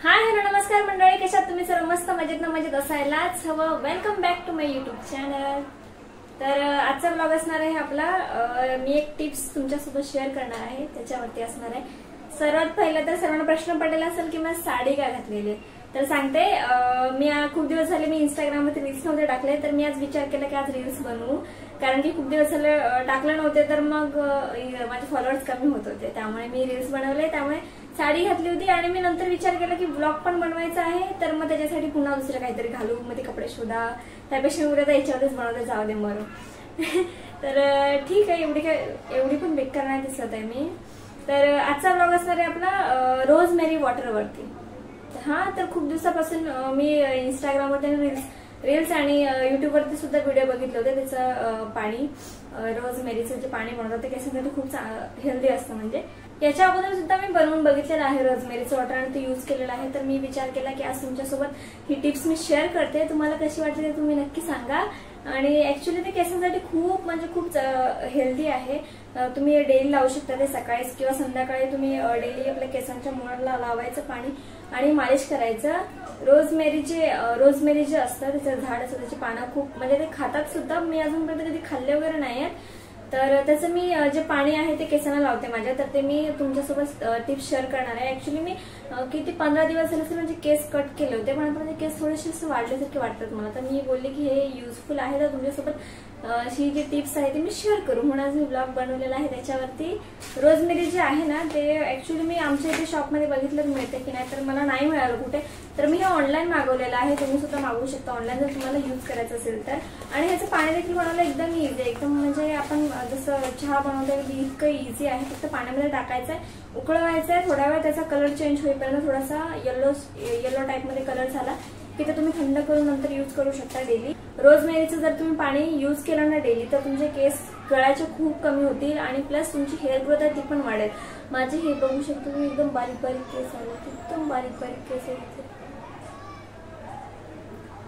Hi hello नमस्कार मंडळी, कशात तुम्ही सर्व? मस्त मजेत असायलाच हवं. Welcome back to my YouTube channel. तर आजचा ब्लॉग असणार आहे आपला. मी एक टिप्स तुमच्यासोबत शेअर करणार आहे, त्याच्यावरती असणार आहे. सर्वात पहिला तर सर्वांना प्रश्न पडलेला असेल की मी साडी का घातलेली. तर सांगते, मी खूप दिवस झाले मी इंस्टाग्रामवरती रील्स नव्हते टाकले, तर मी आज विचार केला की आज रील्स बनवू. कारण की खूप दिवस झाले टाकले नव्हते, तर मग माझे फॉलोअर्स कमी होत होते, त्यामुळे मी रील्स बनवले. त्यामुळे साडी घातली होती आणि मी नंतर विचार केला की ब्लॉग पण बनवायचा आहे, तर मग त्याच्यासाठी पुन्हा दुसरं काहीतरी घालू, मग ते कपडे शोधा. त्यापेक्षा मी उद्या याच्यावरच बनवते, जाऊ दे मरू. तर ठीक आहे, एवढी पण बेकार नाही दिसत आहे मी. तर आजचा ब्लॉग असणार आहे आपला रोजमेरी वॉटरवरती. हा, तर खूप दिवसापासून मी इंस्टाग्रामवरती रील्स आणि युट्यूबवरती सुद्धा व्हिडिओ बघितले होते. त्याचं पाणी, रोजमेरीचं जे पाणी बनवतात ते केसांसाठी खूप हेल्दी असतं. म्हणजे याच्या अगोदर सुद्धा मी बनवून बघितलेलं आहे रोजमेरीचं वॉटर आणि ते यूज केलेलं आहे. तर मी विचार केला की आज तुमच्यासोबत ही टिप्स मी शेअर करते. तुम्हाला कशी वाटली ते तुम्ही नक्की सांगा. आणि ऍक्च्युली ते केसांसाठी खूप हेल्दी आहे. तुम्ही डेली लावू शकता ते, सकाळी किंवा संध्याकाळी तुम्ही डेली आपल्या केसांच्या मुळाला लावायचं पाणी आणि मालिश करायचं. रोजमेरी जे असतं त्याचं झाड असतं, त्याची पानं खूप म्हणजे ते खातात सुद्धा. मी अजूनपर्यंत कधी खाल्ले वगैरे नाहीये. तर त्याचं मी जे पाणी आहे ते केसांना लावते माझ्या. तर ते मी तुमच्यासोबत टिप्स शेअर करणार आहे. ऍक्च्युली मी किती 15 दिवस झाले म्हणजे केस कट केले होते, पण आता माझे केस थोडेसे वाढल्यासारखे वाटतात मला. तर मी बोलले की हे युजफुल आहे, तर तुमच्यासोबत ही जी टिप्स आहे ती मी शेअर करू म्हणून आज मी ब्लॉग बनवलेला आहे. त्याच्यावरती रोजमेरी जे आहे ना, ते ऍक्च्युली मी आमच्या इथे शॉपमध्ये बघितलं मिळते की नाही, तर मला नाही मिळालं कुठे. तर मी हे ऑनलाईन मागवलेलं आहे. तुम्ही सुद्धा मागवू शकता ऑनलाईन जर तुम्हाला यूज करायचं असेल तर. आणि ह्याचं पाणी देखील बनवलं एकदम इझी आहे. एकदम म्हणजे आपण जसं चहा बनवतो इतकं इझी आहे. फक्त पाण्यामध्ये टाकायचं आहे, उकळवायचं आहे, थोडा वेळ त्याचा कलर चेंज होईपर्यंत थोडासा येलो टाईपमध्ये कलर झाला की ते तुम्ही थंड करून नंतर यूज करू शकता डेली. रोजमेरीचं जर तुम्ही पाणी यूज केलं ना डेली, तर तुमचे केस गळायचे खूप कमी होतील आणि प्लस तुमची हेअर ग्रोथ आहे ती पण वाढेल. माझे हे बघू शकतो तुम्ही, एकदम बारीक केस आले, एकदम बारीक केस आहे.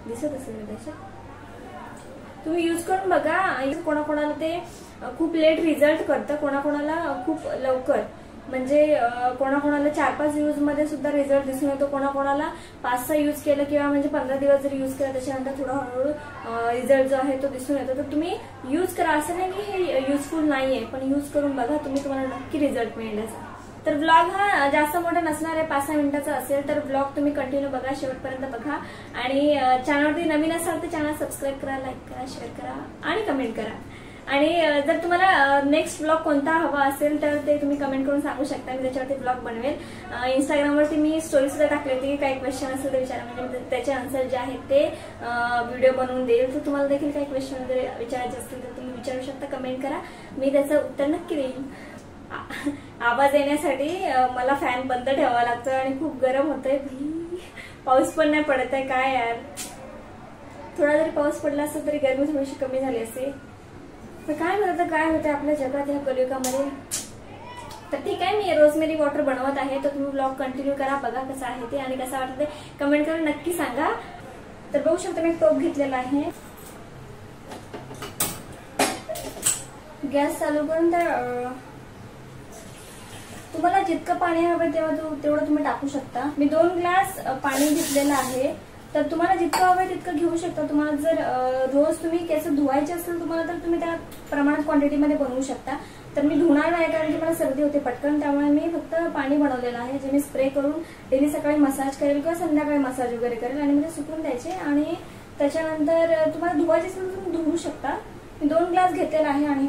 दिसत असेल त्याच्यात, तुम्ही यूज करून बघा. कोणाकोणाला ते खूप लेट रिझल्ट करतं, कोणाकोणाला खूप लवकर. म्हणजे कोणाकोणाला 4-5 यूज मध्ये सुद्धा रिझल्ट दिसून येतो, कोणाकोणाला 5-6 यूज केलं किंवा म्हणजे 15 दिवस जरी यूज केला त्याच्यानंतर थोडा हळूहळू रिझल्ट जो आहे तो दिसून येतो. तर तुम्ही यूज करा, असं नाही की हे युजफुल नाहीये, पण यूज करून बघा, तुम्हाला नक्की रिझल्ट मिळेल. तर ब्लॉग हा जास्त मोठा नसणार आहे, 5-6 मिनिटाचा असेल. तर ब्लॉग तुम्ही कंटिन्यू बघा, शेवटपर्यंत बघा. आणि चॅनलवरती नवीन असाल तर चॅनल सबस्क्राईब करा, लाईक करा, शेअर करा आणि कमेंट करा. आणि जर तुम्हाला नेक्स्ट ब्लॉग कोणता हवा असेल तर ते तुम्ही कमेंट करून सांगू शकता, मी त्याच्यावरती ब्लॉग बनवेल. इंस्टाग्रामवरती मी स्टोरी सुद्धा टाकली होती, काही क्वेश्चन असेल तर विचारा, म्हणजे त्याचे आन्सर जे आहेत ते व्हिडिओ बनवून देईल. तर तुम्हाला देखील काही क्वेश्चन वगैरे विचारायचे असतील तर तुम्ही विचारू शकता, कमेंट करा, मी त्याचं उत्तर नक्की देईन. आवाज येण्यासाठी मला फॅन बंद ठेवावा लागतो आणि खूप गरम होतंय. पाऊस पण नाही पडत आहे, काय यार. थोडा जरी पाऊस पडला असता तरी गरमी थोडीशी कमी झाली असते. पण काय होतं आपल्या जगात या कलियुगामध्ये. तर ठीक आहे, मी रोजमेरी वॉटर बनवत आहे, तर तुम्ही ब्लॉग कंटिन्यू करा, बघा कसं आहे ते आणि कसं वाटतं ते कमेंट करून नक्की सांगा. तर बघू शकता मी टोप घेतलेला आहे. गॅस चालू करून तर तुम्हाला जितकं पाणी हवं तेवढं तुम्ही टाकू शकता. मी 2 ग्लास पाणी घेतलेलं आहे. तर तुम्हाला जितकं हवं तितकं घेऊ शकता. तुम्हाला जर रोज तुम्ही केस धुवायचे असेल तुम्हाला, तर तुम्ही त्या प्रमाणात क्वांटिटीमध्ये बनवू शकता. तर मी धुणार नाही कारण की मला सर्दी होते पटकन, त्यामुळे मी फक्त पाणी बनवलेलं आहे, जे मी स्प्रे करून डेली सकाळी मसाज करेल किंवा संध्याकाळी मसाज वगैरे करेल आणि म्हणजे सुकून द्यायचे. आणि त्याच्यानंतर तुम्हाला धुवायचे असेल तर तुम्ही धुवू शकता. मी 2 ग्लास घेतलेला आहे आणि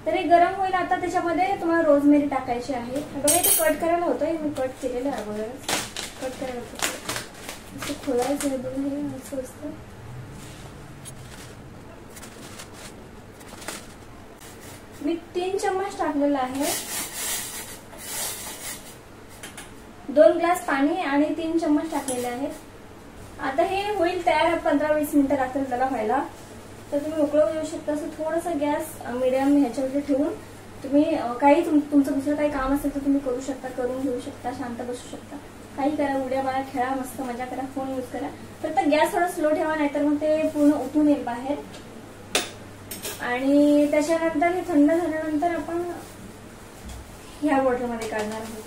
तर हे गरम होईल. आता त्याच्यामध्ये तुम्हाला रोजमेरी टाकायची आहे. बघा इथे कट करायला होतं, मी कट केलेलं आहे अगोदर. कट करायला होतं, असं खोलायचं आहे बघा, हे असं असतं. मी 3 चम्मच टाकलेलं आहे. 2 ग्लास पाणी आणि 3 चम्मच टाकलेले आहेत. आता हे होईल तयार, 15-20 मिनिटं लागतील त्याला व्हायला. तर तुम्ही उकळवू देऊ शकता. असं थोडंसं गॅस मीडियम ह्याच्यावरती ठेवून तुम्ही काही तुमचं दुसरं काही काम असेल तर तुम्ही करू शकता, करून घेऊ शकता, शांत बसू शकता, काही करा, उड्या मारा, खेळा, मस्त मजा करा, फोन यूज करा. फक्त गॅस थोडा स्लो ठेवा, नाहीतर मग ते पूर्ण उतून येईल बाहेर. आणि त्याच्यानंतर हे थंड झाल्यानंतर आपण ह्या बॉटलमध्ये काढणार आहोत.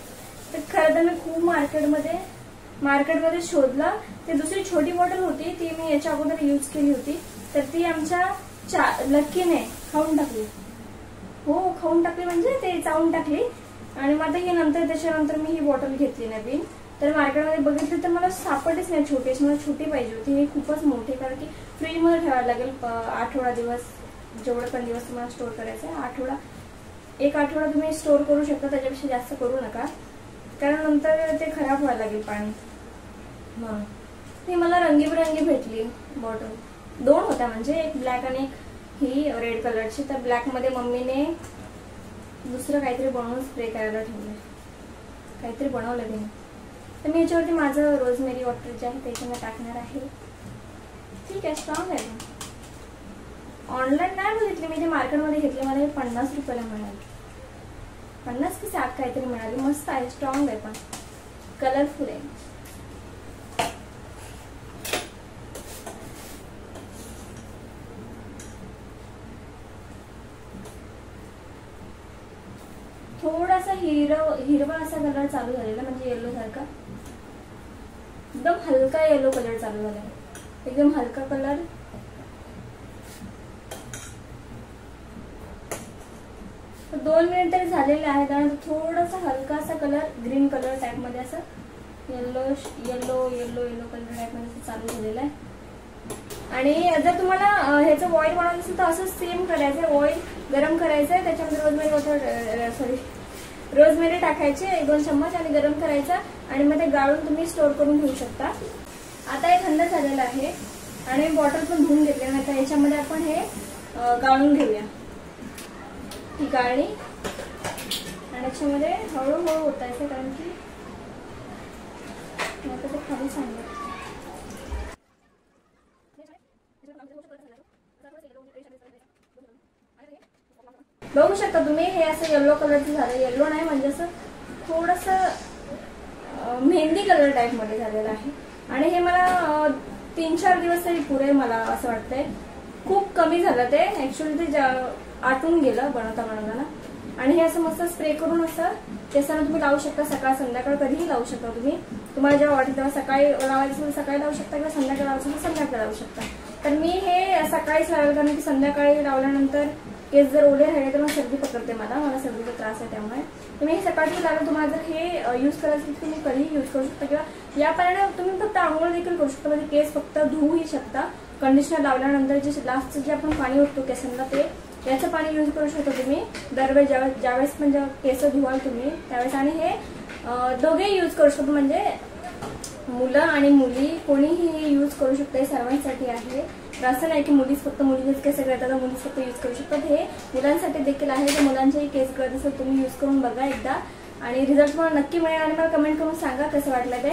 तर खरं तर मी खूप मार्केटमध्ये शोधलं. ती दुसरी छोटी बॉटल होती, ती मी याच्या अगोदर यूज केली होती, तर ती आमच्या लक्कीने खाऊन टाकली. हो, खाऊन टाकली म्हणजे ते चावून टाकली. आणि मग आता त्याच्यानंतर मी ही बॉटल घेतली नवीन. तर मार्केटमध्ये बघितली तर मला सापडलीच नाही छोटी, मला छोटी पाहिजे होती. ही खूपच मोठी, कारण की फ्रीजमध्ये ठेवायला लागेल आठवडा दिवस, जेवढे पण दिवस तुम्हाला स्टोर करायचं आहे. एक आठवडा तुम्ही स्टोर करू शकता, त्याच्यापेक्षा जास्त करू नका, कारण नंतर ते खराब व्हायला लागेल पाणी म्हणून. ही मला रंगीबिरंगी भेटली बॉटल. 2 होत्या, म्हणजे एक ब्लॅक आणि एक ही रेड कलरची. तर ब्लॅक मध्ये मम्मीने दुसरं काहीतरी बनवून स्प्रे करायला ठेवलं, काहीतरी बनवलं तिने. तर मी याच्यावरती माझं रोजमेरी वॉटर जे आहे त्याच्यामध्ये टाकणार आहे. ठीक आहे, स्ट्रॉंग आहे. ऑनलाईन नाही बघितली मी, ते मार्केटमध्ये घेतले. मला हे 50 रुपयाला मिळाली, 50 की 60 काहीतरी मिळाली. मस्त आहे, स्ट्रॉंग आहे, पण कलरफुल आहे. थोडासा हिरवा असा कलर चालू झालेला, म्हणजे येलो सारखा. एकदम हलका येलो कलर चालू झाला, एकदम हलका कलर. तर 2 मिनिट तरी झालेले आहे. त्यानंतर थोडासा हलका असा कलर, ग्रीन कलर टाइप मध्ये, असं येलो कलर टाइप मध्ये चालू झालेला आहे. आणि जर तुम्हाला ह्याचं ऑइल बनवायचं असेल तर असं सेम करायचं. ऑइल गरम करायचं, त्याच्यामध्ये रोजमेरी टाकायचे 1-2 चम्मच आणि गरम करायचा, आणि मग ते गाळून तुम्ही स्टोर करून ठेवू शकता. आता हे थंड झालेलं आहे आणि बॉटल पण धुवून घेतली. आता याच्यामध्ये आपण हे गाळून घेऊया, ही गाळणी. आणि याच्यामध्ये हळूहळू ओतायचं, कारण की आता ते खाली सांगेल. बघू शकता तुम्ही, हे असं येलो कलरचं झालं. येलो नाही, म्हणजे असं थोडंसं मेहंदी कलर टाइप मध्ये झालेलं आहे. आणि हे मला 3-4 दिवस तरी पुरेल, मला असं वाटतंय. खूप कमी झालं ते, ऍक्च्युअली ते आटून गेलं बनवताना. आणि हे असं मस्त स्प्रे करून असं केसांना तुम्ही लावू शकता. सकाळ संध्याकाळ कधीही लावू शकता तुम्ही, तुम्हाला जेव्हा वाटेल तेव्हा. सकाळी लावायचं असेल सकाळी लावू शकता, किंवा संध्याकाळी लावायचं असेल संध्याकाळी लावू शकता. तर मी हे सकाळीच लावेल, कारण की संध्याकाळी लावल्यानंतर केस जर ओले राहिले तर मग सर्दी पकडते. मला सर्दीचा त्रास आहे, त्यामुळे तुम्ही हे सकाळची लावून. तुम्हाला जर हे यूज करायचं असेल तुम्ही कधीही यूज करू शकता, किंवा या पाण्याने तुम्ही फक्त आंघोळ देखील करू शकता. म्हणजे केस फक्त धुवूही शकता. कंडिशनर लावल्यानंतर जे लास्टचं जे आपण पाणी उठतो केसांना, ते याचं पाणी यूज करू शकता तुम्ही दरवेळेस, ज्यावेळेस पण जेव्हा केस धुवाल तुम्ही त्यावेळेस. आणि हे दोघेही यूज करू शकतो, म्हणजे मुलं आणि मुली कोणीही यूज करू शकता. हे सर्वांसाठी आहे. असं नाही की फक्त मुलीच केस गळतात, मुलीच फक्त यूज करू शकतात. हे मुलांसाठी देखील आहे. तर मुलांचेही केस गळत असेल तुम्ही यूज करून बघा एकदा, आणि रिझल्ट मला नक्की मिळेल. आणि मला कमेंट करून सांगा कसं वाटलं ते.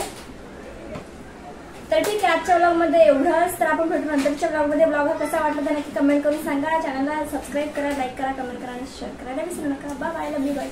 तर ठीक आहे, आजच्या ब्लॉगमध्ये एवढंच. तर आपण भेटू नंतरच्या ब्लॉगमध्ये. ब्लॉग कसा वाटला तर नक्की कमेंट करून सांगा. चॅनलला सबस्क्राईब करा, लाईक करा, कमेंट करा आणि शेअर करायला विसरू नका. Bye bye, love you bye.